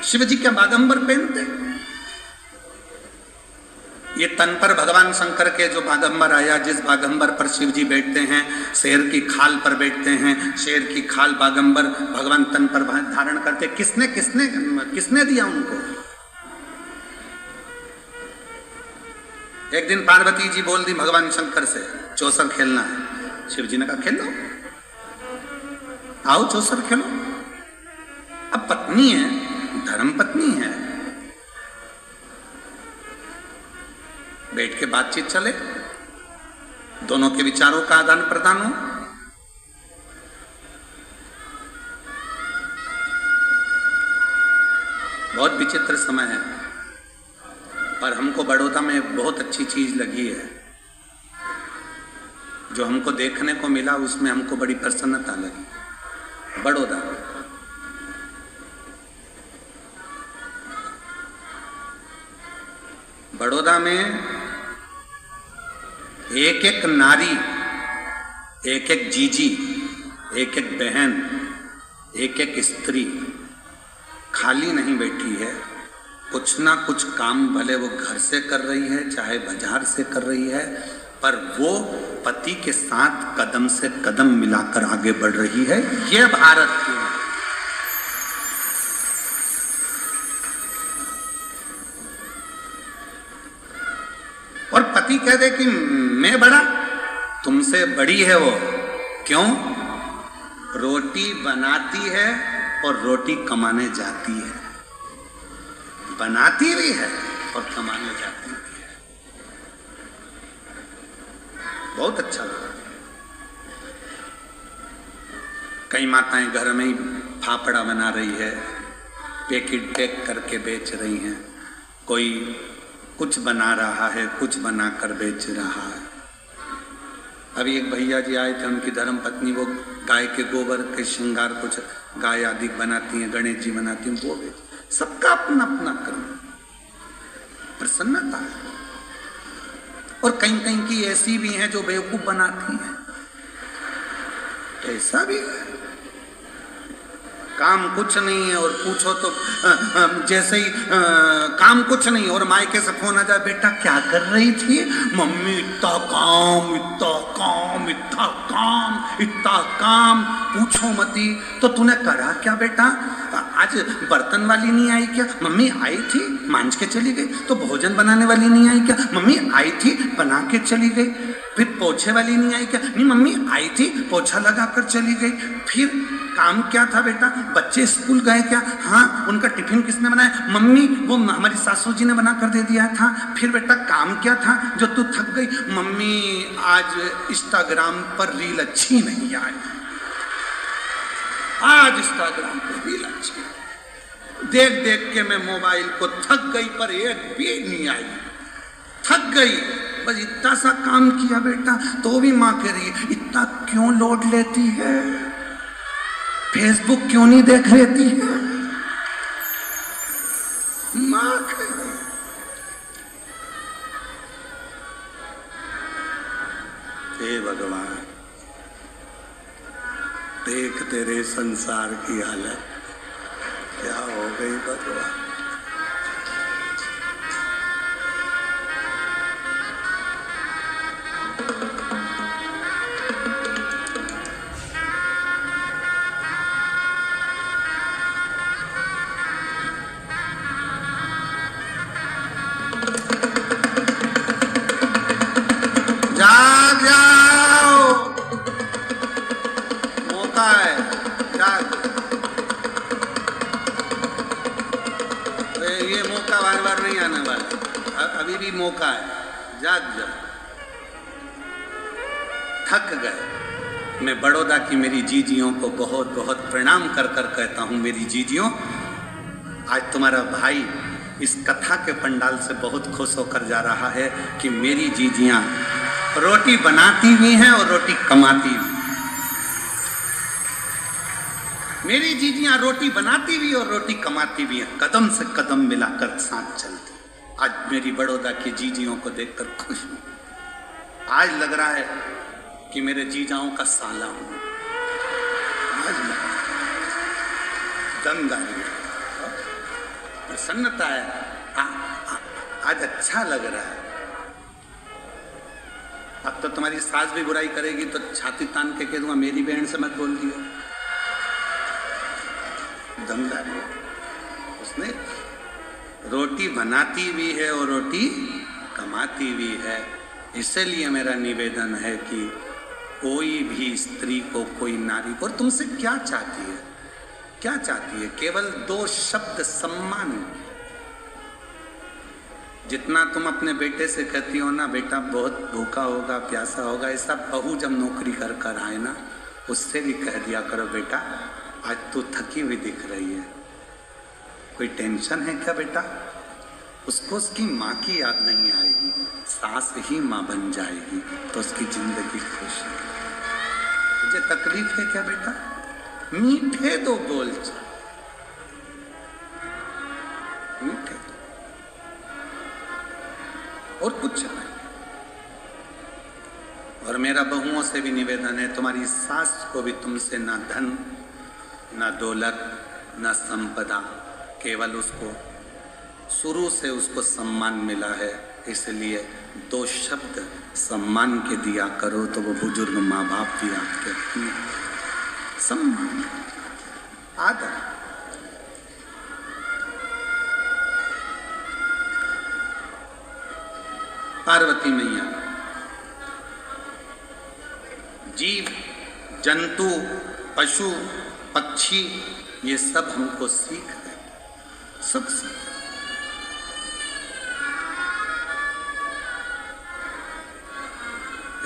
शिव जी क्या बागंबर पहनते? ये तन पर भगवान शंकर के जो बागंबर आया, जिस बागंबर पर शिव जी बैठते हैं, शेर की खाल पर बैठते हैं, शेर की खाल बागंबर भगवान तन पर धारण करते। किसने किसने किसने दिया उनको? एक दिन पार्वती जी बोल दी भगवान शंकर से चौसर खेलना है। शिव जी ने कहा खेलो, आओ चौसर खेलो। अब पत्नी है, धर्म पत्नी है, बैठ के बातचीत चले, दोनों के विचारों का आदान प्रदान हो। बहुत विचित्र समय है। पर हमको बड़ौदा में एक बहुत अच्छी चीज लगी है, जो हमको देखने को मिला उसमें हमको बड़ी प्रसन्नता लगी। बड़ौदा में एक एक नारी, एक एक जीजी, एक एक बहन, एक एक स्त्री खाली नहीं बैठी है। कुछ ना कुछ काम भले वो घर से कर रही है चाहे बाजार से कर रही है, पर वो पति के साथ कदम से कदम मिलाकर आगे बढ़ रही है। ये भारत की है। और पति कह दे कि मैं बड़ा, तुमसे बड़ी है वो। क्यों? रोटी बनाती है और रोटी कमाने जाती है, बनाती भी है और कमाने जाती भी है। बहुत अच्छा लगा। कई माताएं घर में ही फाफड़ा बना रही है, पैकेट पैक करके बेच रही हैं, कोई कुछ बना रहा है, कुछ बनाकर बेच रहा है। अभी एक भैया जी आए थे, उनकी धर्म पत्नी वो गाय के गोबर के श्रृंगार कुछ गाय आदि बनाती हैं, गणेश जी बनाती हैं, वो बेच। सबका अपना अपना कर्म, प्रसन्नता है। और कहीं कहीं की ऐसी भी हैं जो बेवकूफ बनाती हैं, ऐसा भी है। काम कुछ नहीं है और पूछो तो जैसे ही काम कुछ नहीं और मायके से फोन आ जाए, बेटा क्या कर रही थी? मम्मी इतना काम, इतना काम, इतना काम, इतना काम, पूछो मती। तो तूने करा क्या बेटा? आज बर्तन वाली नहीं आई क्या? मम्मी आई थी, मांझ के चली गई। तो भोजन बनाने वाली नहीं आई क्या? मम्मी आई थी, बना के चली गई। फिर पोछे वाली नहीं आई क्या? नहीं मम्मी आई थी, पोछा लगा कर चली गई। फिर काम क्या था बेटा? बच्चे स्कूल गए क्या? हाँ। उनका टिफिन किसने बनाया? मम्मी, वो हमारी सासू जी ने बना कर दे दिया था। फिर बेटा काम क्या था जो तू थक गई? मम्मी आज इंस्टाग्राम पर रील अच्छी नहीं आई, आज इंस्टाग्राम पर रील अच्छी देख देख के मैं मोबाइल को थक गई, पर एक भी नहीं आई। थक गई, बस इतना सा काम किया बेटा। तो भी माँ कह रही है इतना क्यों लोड लेती है? फेसबुक क्यों नहीं देख लेती है? माँ कह रही। हे भगवान, देख तेरे संसार की हालत क्या हो गई भगवान। जाग जाओ, मौका है, जाग। ये मौका बार बार नहीं आने वाला, अभी भी मौका है, जाग जाओ। थक गए। मैं बड़ौदा की मेरी जीजियों को बहुत बहुत प्रणाम कर कर कहता हूँ, मेरी जीजियों, आज तुम्हारा भाई इस कथा के पंडाल से बहुत खुश होकर जा रहा है कि मेरी जीजियां रोटी बनाती भी हैं और रोटी कमाती भी। मेरी जीजियां रोटी बनाती भी और रोटी कमाती भी हैं, कदम से कदम मिलाकर साथ चलती। आज मेरी बड़ौदा की जीजियों को देखकर खुश हूं। आज लग रहा है कि मेरे जीजाओं का साला हूं। आज दमदारी, प्रसन्नता है। आज अच्छा लग रहा है। अब तो तुम्हारी सास भी बुराई करेगी तो छाती तान के कह दूंगा मेरी बहन से मत बोल दियो। दमदारी, उसने रोटी बनाती भी है और रोटी कमाती भी है। इसलिए मेरा निवेदन है कि कोई भी स्त्री को, कोई नारी को, और तुमसे क्या चाहती है? क्या चाहती है? केवल 2 शब्द, सम्मान। जितना तुम अपने बेटे से कहती हो ना, बेटा बहुत भूखा होगा, प्यासा होगा, ऐसा बहू जब नौकरी कर कर आए ना, उससे भी कह दिया करो बेटा आज तू थकी हुई दिख रही है, कोई टेंशन है क्या बेटा? उसको उसकी माँ की याद नहीं आएगी, सास ही माँ बन जाएगी तो उसकी जिंदगी खुश है। मुझे तकलीफ है क्या बेटा? मीठे दो बोल चाल, मीठे दो, और कुछ नहीं। और मेरा बहुओं से भी निवेदन है, तुम्हारी सास को भी तुमसे ना धन, ना दौलत, ना संपदा, केवल उसको शुरू से उसको सम्मान मिला है, इसलिए दो शब्द सम्मान के दिया करो तो वो बुजुर्ग माँ बाप भी आपके अपने। सम्मान, आदर। पार्वती मैया, जीव जंतु पशु पक्षी ये सब हमको सीख है, सब सीख।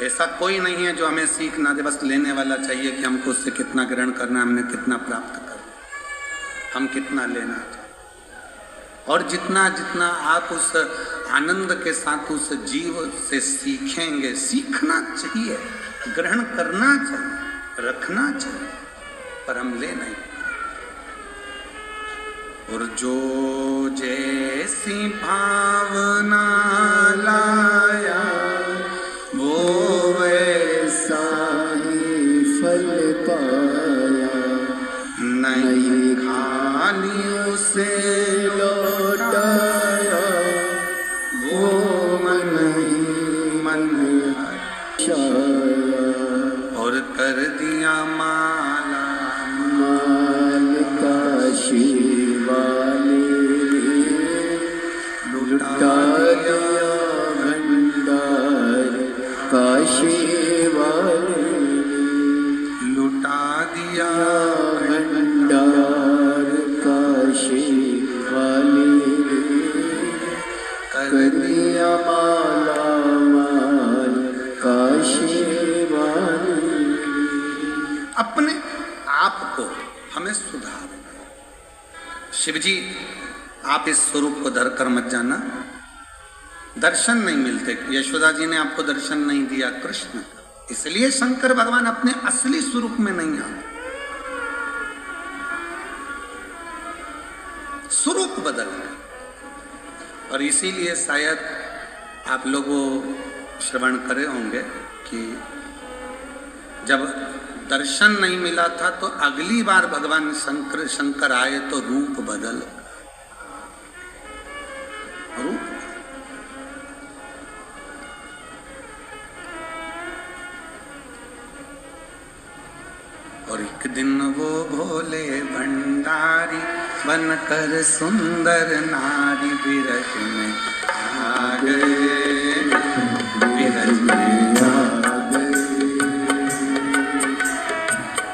ऐसा कोई नहीं है जो हमें सीख ना दे, बस लेने वाला चाहिए कि हमको उससे कितना ग्रहण करना है, हमने कितना प्राप्त करना, हम कितना लेना चाहिए। और जितना जितना आप उस आनंद के साथ उस जीव से सीखेंगे, सीखना चाहिए, ग्रहण करना चाहिए, रखना चाहिए, पर हम ले नहीं। और जो जैसी भावना लाया वो वैसा ही फल पाया, नहीं खाली उसे लौटाया, वो मन ही मन छाया, और कर दिया माला माल काशी वाले, लुटा दिया भंडार काशी वाले, लुटा दिया भंडार काशी वाले, कर दिया माला माल काशी वाले। अपने आप को हमें सुधारना। शिवजी, आप इस स्वरूप को धरकर मत जाना, दर्शन नहीं मिलते। यशोदा जी ने आपको दर्शन नहीं दिया कृष्ण का, इसलिए शंकर भगवान अपने असली स्वरूप में नहीं आते, स्वरूप बदल गए। और इसीलिए शायद आप लोगों श्रवण करे होंगे कि जब दर्शन नहीं मिला था तो अगली बार भगवान शंकर आए तो रूप बदल, रूप। और एक दिन वो भोले भंडारी बनकर सुंदर नारी विरज में आ गए, विरज में आ गए।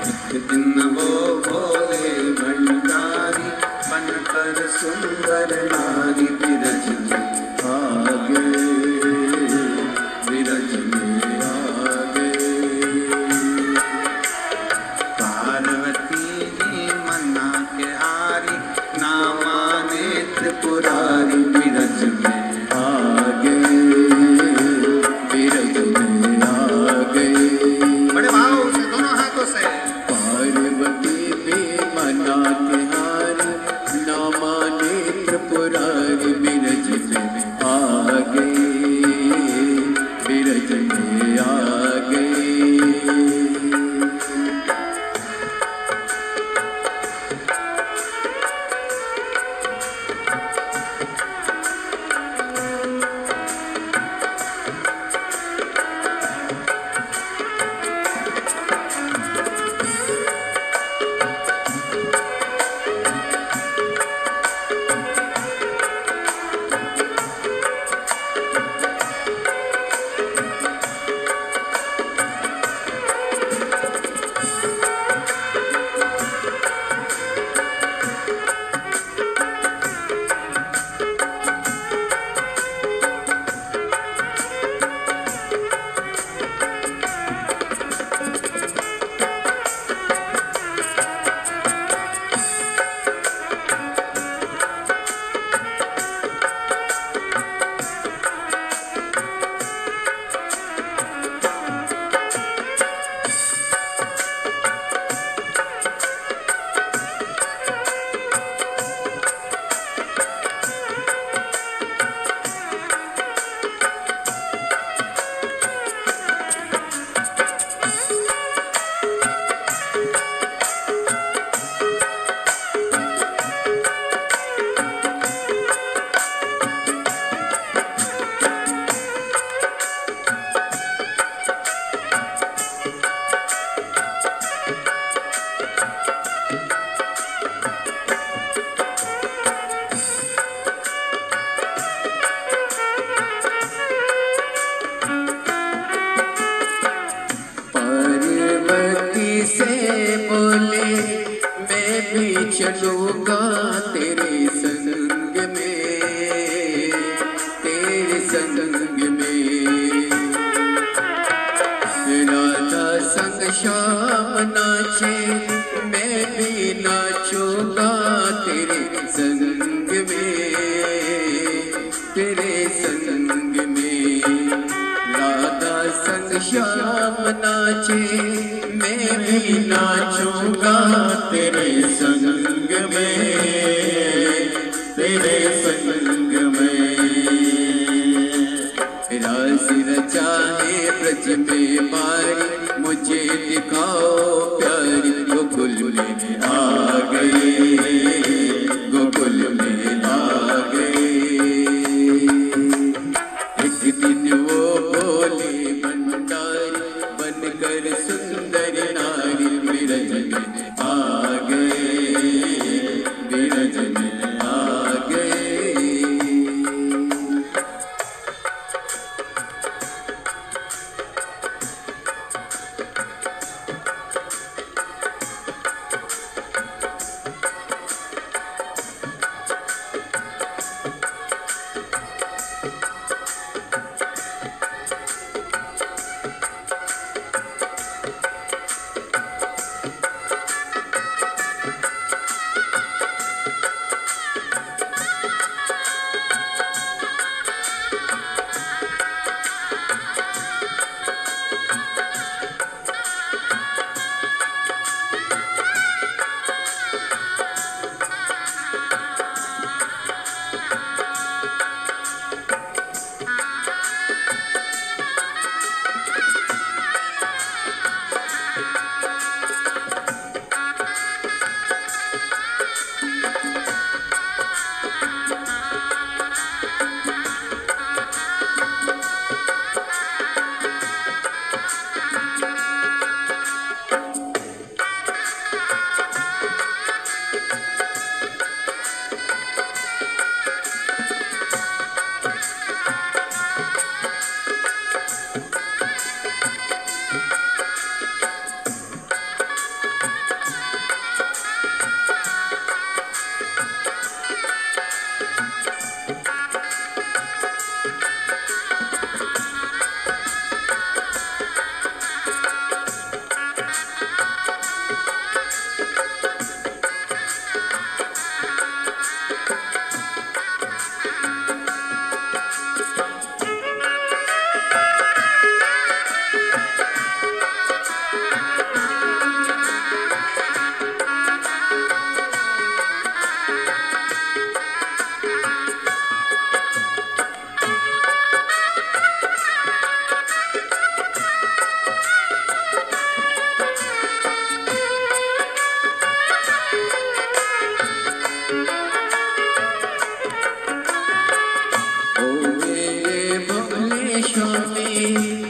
एक दिन वो भोले भंडारी बनकर सुंदर नारी विरज में आ गए, विरज में आ गए। पार्वती जी मना के हारी, ना माने त्रिपुरारी, विरज में आ गए, विरज में आ गए। बड़े भाव से दोनों हाथों से। पार्वती बोले मैं भी चलूँगा तेरे संग में, तेरे संग में। राधा संग श्याम नाचे मैं भी नाचूंगा तेरे संग में, तेरे संग में। राधा संग श्याम नाचे मैं भी नाचूंगा तेरे संग में, तेरे संग में। रास रचा है ब्रज में बारी, मुझे दिखाओ प्यारी। गोकुल में आ गए, गोकुल में आ गए। एक दिन वो बोले भंडारी बनकर सुंदर नारी, ब्रज में आ गए, ब्रज में आ गए।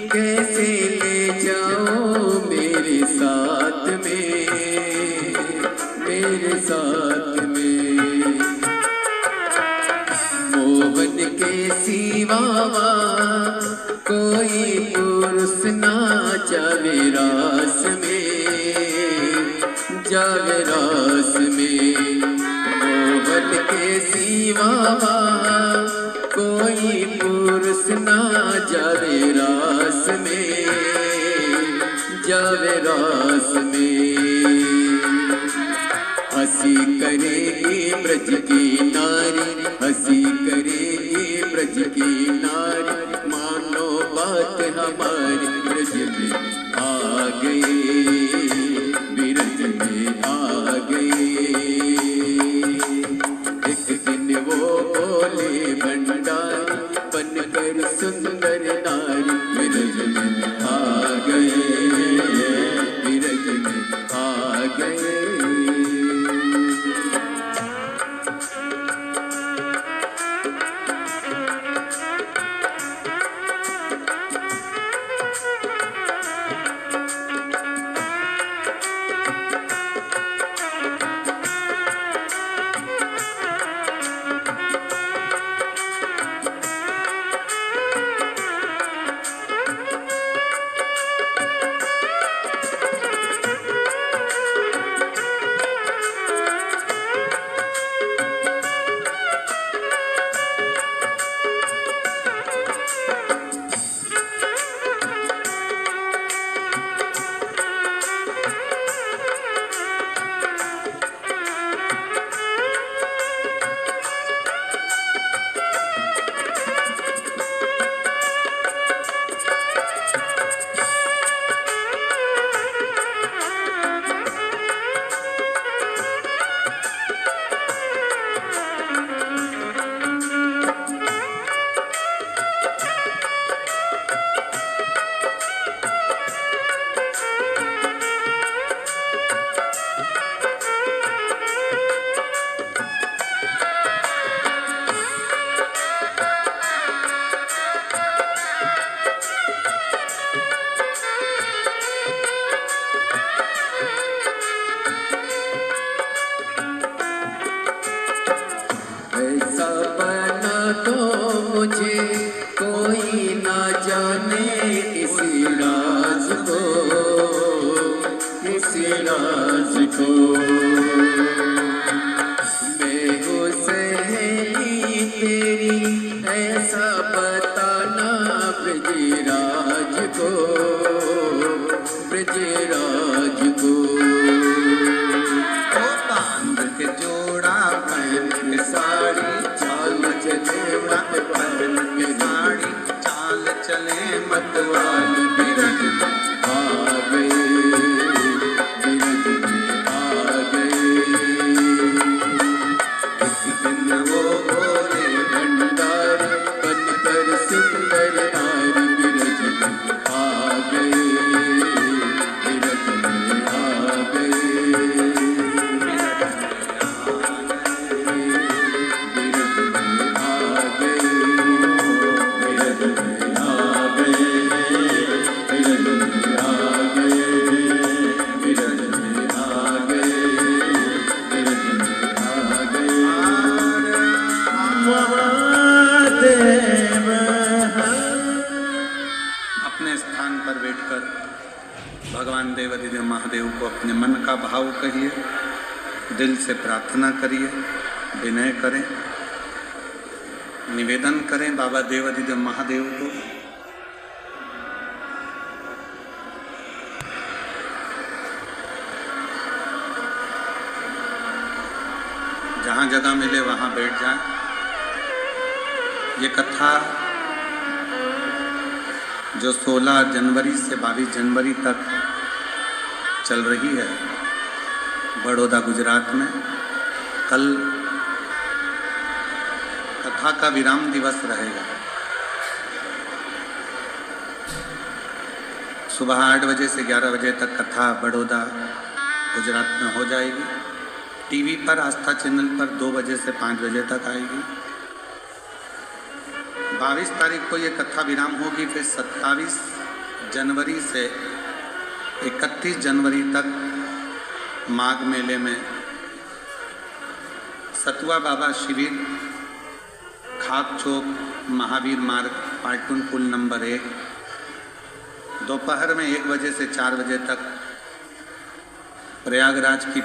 कैसे ले जाओ मेरे साथ में, मेरे साथ में। मोहन के सिवा कोई पुरुष ना जावे रास में, जावे रास में। मोहन के सिवा कोई पुरुष ना जावे रास में, जावे रास में। हंसी करेगी ब्रज की नारी, हंसी करेगी ब्रज की नारी। मानो बात हमारी, ब्रज में आ गए, ब्रज में आ गए। एक दिन वो बोले भंडारी बनकर सुंदर नारी, ब्रज में आ गए, ब्रज में आ गए। भाव कहिए, दिल से प्रार्थना करिए, विनय करें, निवेदन करें बाबा देवाधिदेव महादेव को। जहाँ जगह मिले वहाँ बैठ जाएं। ये कथा जो 16 जनवरी से 22 जनवरी तक चल रही है बड़ौदा गुजरात में, कल कथा का विराम दिवस रहेगा। सुबह 8 बजे से 11 बजे तक कथा बड़ौदा गुजरात में हो जाएगी। टीवी पर आस्था चैनल पर 2 बजे से 5 बजे तक आएगी। 22 तारीख को ये कथा विराम होगी। फिर 27 जनवरी से 31 जनवरी तक माघ मेले में सतुआ बाबा शिविर, खाक चौक, महावीर मार्ग, पाटन पुल नंबर 1, दोपहर में 1 बजे से 4 बजे तक प्रयागराज की